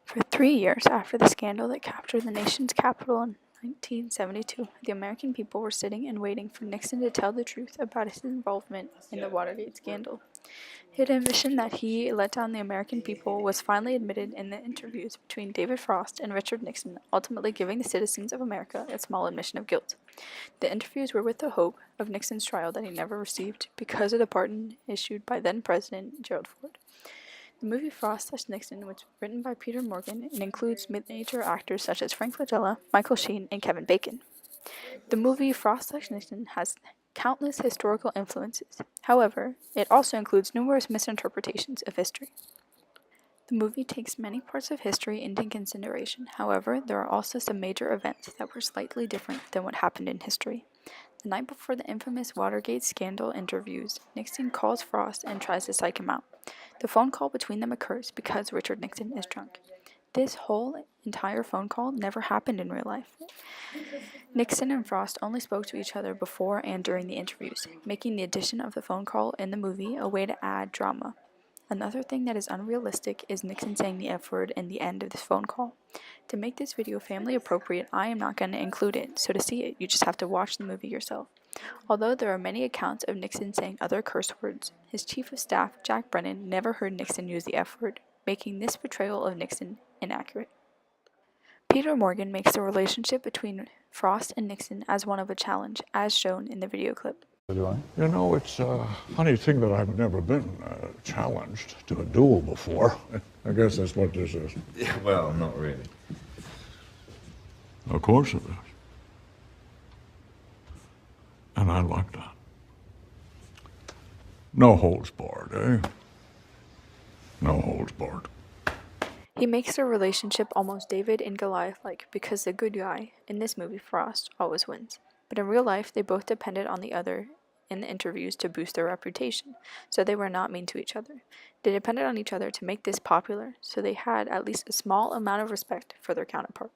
For 3 years after the scandal that captured the nation's capital in 1972, the American people were sitting and waiting for Nixon to tell the truth about his involvement in the Watergate scandal. His admission that he let down the American people was finally admitted in the interviews between David Frost and Richard Nixon, ultimately giving the citizens of America a small admission of guilt. The interviews were with the hope of Nixon's trial that he never received because of the pardon issued by then-President Gerald Ford. The movie Frost/Nixon was written by Peter Morgan and includes major actors such as Frank Langella, Michael Sheen, and Kevin Bacon. The movie Frost/Nixon has countless historical influences. However, it also includes numerous misinterpretations of history. The movie takes many parts of history into consideration. However, there are also some major events that were slightly different than what happened in history. The night before the infamous Watergate scandal interviews, Nixon calls Frost and tries to psych him out. The phone call between them occurs because Richard Nixon is drunk. This whole entire phone call never happened in real life. Nixon and Frost only spoke to each other before and during the interviews, making the addition of the phone call in the movie a way to add drama. Another thing that is unrealistic is Nixon saying the F word in the end of this phone call. To make this video family appropriate, I am not going to include it, so to see it, you just have to watch the movie yourself. Although there are many accounts of Nixon saying other curse words, his chief of staff, Jack Brennan, never heard Nixon use the F word, making this portrayal of Nixon inaccurate. Peter Morgan makes the relationship between Frost and Nixon as one of a challenge, as shown in the video clip. You know, it's a funny thing that I've never been challenged to a duel before. I guess that's what this is. Yeah, well, not really. Of course it is. And I like that. No holds barred, eh? No holds barred. He makes their relationship almost David and Goliath-like because the good guy, in this movie Frost, always wins. But in real life, they both depended on the other in the interviews to boost their reputation, so they were not mean to each other. They depended on each other to make this popular, so they had at least a small amount of respect for their counterpart.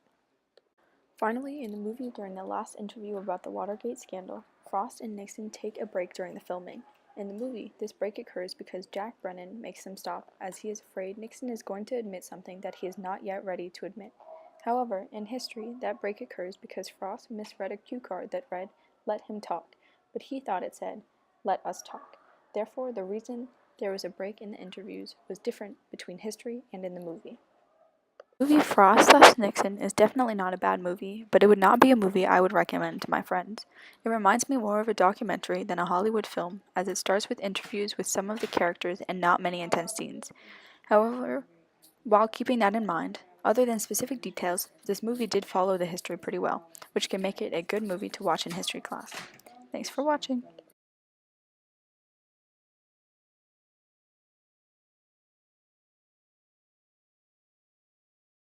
Finally, in the movie during the last interview about the Watergate scandal, Frost and Nixon take a break during the filming. In the movie, this break occurs because Jack Brennan makes them stop as he is afraid Nixon is going to admit something that he is not yet ready to admit. However, in history, that break occurs because Frost misread a cue card that read, "Let him talk," but he thought it said, "Let us talk." Therefore, the reason there was a break in the interviews was different between history and in the movie. The movie Frost/Nixon is definitely not a bad movie, but it would not be a movie I would recommend to my friends. It reminds me more of a documentary than a Hollywood film, as it starts with interviews with some of the characters and not many intense scenes. However, while keeping that in mind, other than specific details, this movie did follow the history pretty well, which can make it a good movie to watch in history class. Thanks for watching.